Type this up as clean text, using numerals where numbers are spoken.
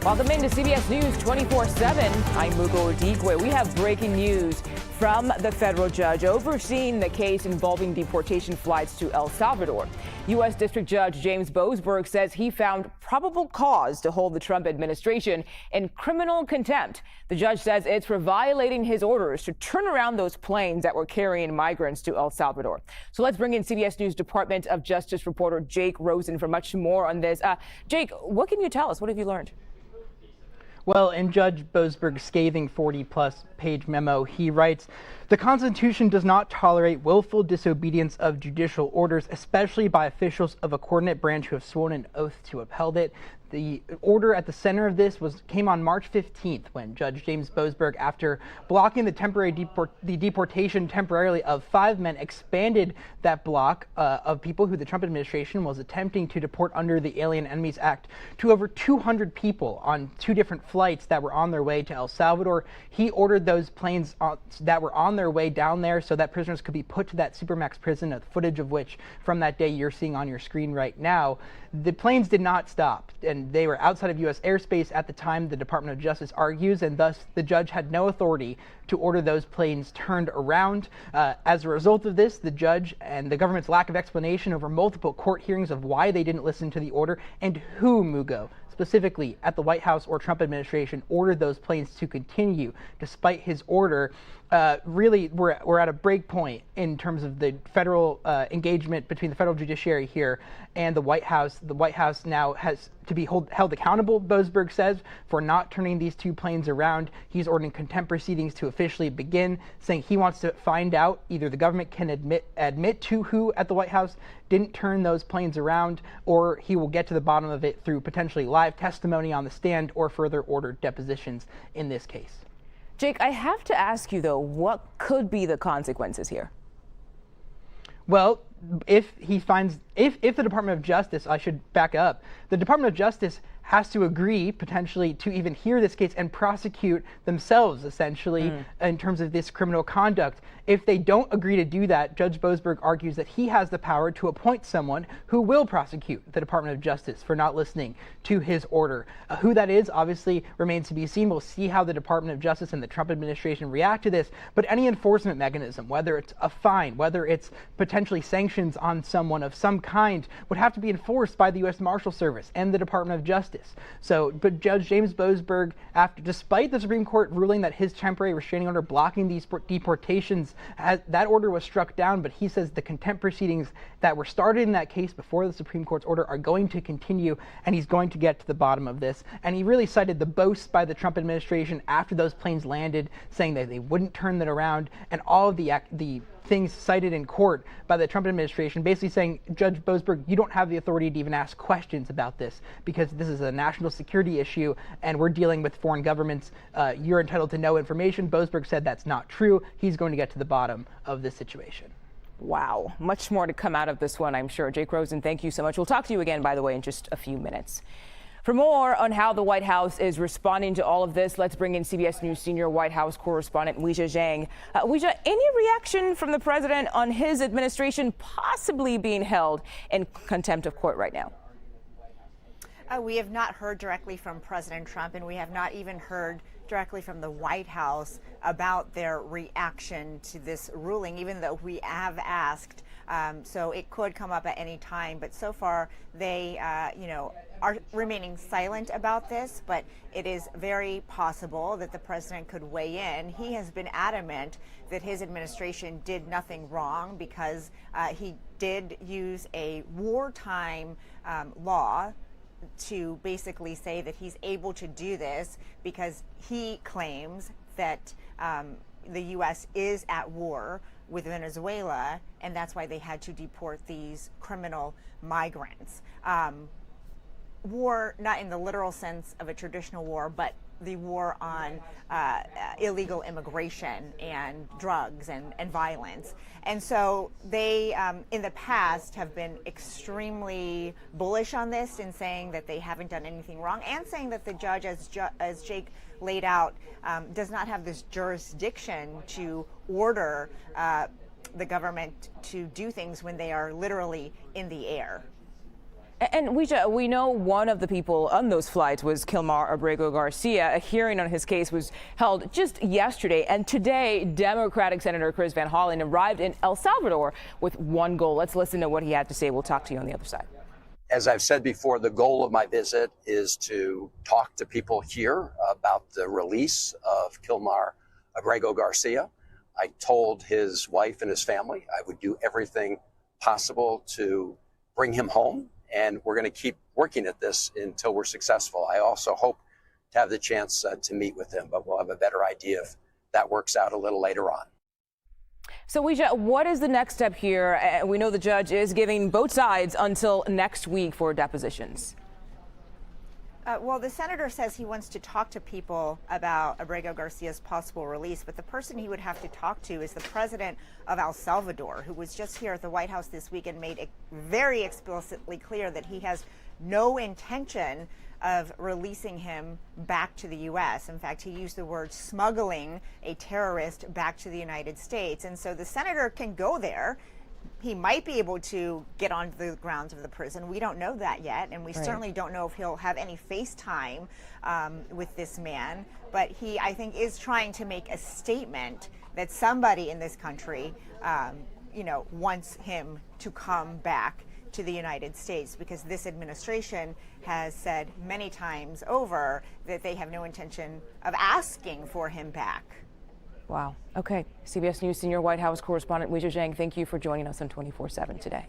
Welcome into CBS News 24/7. I'm Mugo Odigwe. We have breaking news from the federal judge overseeing the case involving deportation flights to El Salvador. U.S. District Judge James Boasberg says he found probable cause to hold the Trump administration in criminal contempt. The judge says it's for violating his orders to turn around those planes that were carrying migrants to El Salvador. So let's bring in CBS News Department of Justice reporter Jake Rosen for much more on this. Jake, what can you tell us? What have you learned? Well, in Judge Boasberg's scathing 40-plus page memo, he writes, "The Constitution does not tolerate willful disobedience of judicial orders, especially by officials of a coordinate branch who have sworn an oath to uphold it." The order at the center of this came on March 15th when Judge James Boasberg, after blocking the deportation temporarily of 5 men, expanded that block of people who the Trump administration was attempting to deport under the Alien Enemies Act to over 200 people on 2 different flights that were on their way to El Salvador. He ordered those planes that were on their way down there so that prisoners could be put to that Supermax prison, the footage of which from that day you're seeing on your screen right now. The planes did not stop, and they were outside of U.S. airspace at the time, the Department of Justice argues, and thus the judge had no authority to order those planes turned around. As a result of this, the judge and the government's lack of explanation over multiple court hearings of why they didn't listen to the order and who, Mugo, specifically at the White House or Trump administration, ordered those planes to continue despite his order. Really, we're at a break point in terms of the federal engagement between the federal judiciary here and the White House. The White House now has to be held accountable, Boasberg says, for not turning these 2 planes around. He's ordering contempt proceedings to officially begin, saying he wants to find out either the government can admit to who at the White House didn't turn those planes around, or he will get to the bottom of it through potentially live testimony on the stand or further ordered depositions in this case. Jake, I have to ask you, though, what could be the consequences here? Well, if the Department of Justice, I should back up, the Department of Justice has to agree potentially to even hear this case and prosecute themselves, essentially, in terms of this criminal conduct. If they don't agree to do that, Judge Boasberg argues that he has the power to appoint someone who will prosecute the Department of Justice for not listening to his order. Who that is obviously remains to be seen. We'll see how the Department of Justice and the Trump administration react to this, but any enforcement mechanism, whether it's a fine, whether it's potentially sanctions on someone of some kind, would have to be enforced by the U.S. Marshal Service and the Department of Justice. But Judge James Boasberg, despite the Supreme Court ruling that his temporary restraining order blocking these deportations, that order was struck down, but he says the contempt proceedings that were started in that case before the Supreme Court's order are going to continue, and he's going to get to the bottom of this. And he really cited the boasts by the Trump administration after those planes landed, saying that they wouldn't turn that around, and all of the things cited in court by the Trump administration, basically saying, Judge Boasberg, you don't have the authority to even ask questions about this because this is a national security issue and we're dealing with foreign governments. You're entitled to no information. Boasberg said that's not true. He's going to get to the bottom of this situation. Wow. Much more to come out of this one, I'm sure. Jake Rosen, thank you so much. We'll talk to you again, by the way, in just a few minutes. For more on how the White House is responding to all of this, let's bring in CBS News senior White House correspondent Weijia Jiang. Weijia, any reaction from the president on his administration possibly being held in contempt of court right now? We have not heard directly from President Trump, and we have not even heard directly from the White House about their reaction to this ruling, even though we have asked. So it could come up at any time. But so far, they, are remaining silent about this. But it is very possible that the president could weigh in. He has been adamant that his administration did nothing wrong because he did use a wartime law to basically say that he's able to do this because he claims that the U.S. is at war with Venezuela, and that's why they had to deport these criminal migrants. War, not in the literal sense of a traditional war, but the war on illegal immigration and drugs and violence. And so they, in the past, have been extremely bullish on this in saying that they haven't done anything wrong and saying that the judge, as Jake laid out, does not have this jurisdiction to order the government to do things when they are literally in the air. And we know one of the people on those flights was Kilmar Abrego Garcia. A hearing on his case was held just yesterday. And today, Democratic Senator Chris Van Hollen arrived in El Salvador with one goal. Let's listen to what he had to say. We'll talk to you on the other side. As I've said before, the goal of my visit is to talk to people here about the release of Kilmar Abrego Garcia. I told his wife and his family I would do everything possible to bring him home, and we're going to keep working at this until we're successful. I also hope to have the chance to meet with him, but we'll have a better idea if that works out a little later on. So, Weijia, what is the next step here? We know the judge is giving both sides until next week for depositions. Well, the senator says he wants to talk to people about Abrego Garcia's possible release, but the person he would have to talk to is the president of El Salvador, who was just here at the White House this week and made it very explicitly clear that he has no intention of releasing him back to the U.S. In fact, he used the word smuggling a terrorist back to the United States. And so the senator can go there. He might be able to get onto the grounds of the prison. We don't know that yet, and we certainly don't know if he'll have any FaceTime with this man. But he, I think, is trying to make a statement that somebody in this country, wants him to come back to the United States, because this administration has said many times over that they have no intention of asking for him back. Wow. Okay. CBS News senior White House correspondent Weijia Jiang, thank you for joining us on 24/7 today.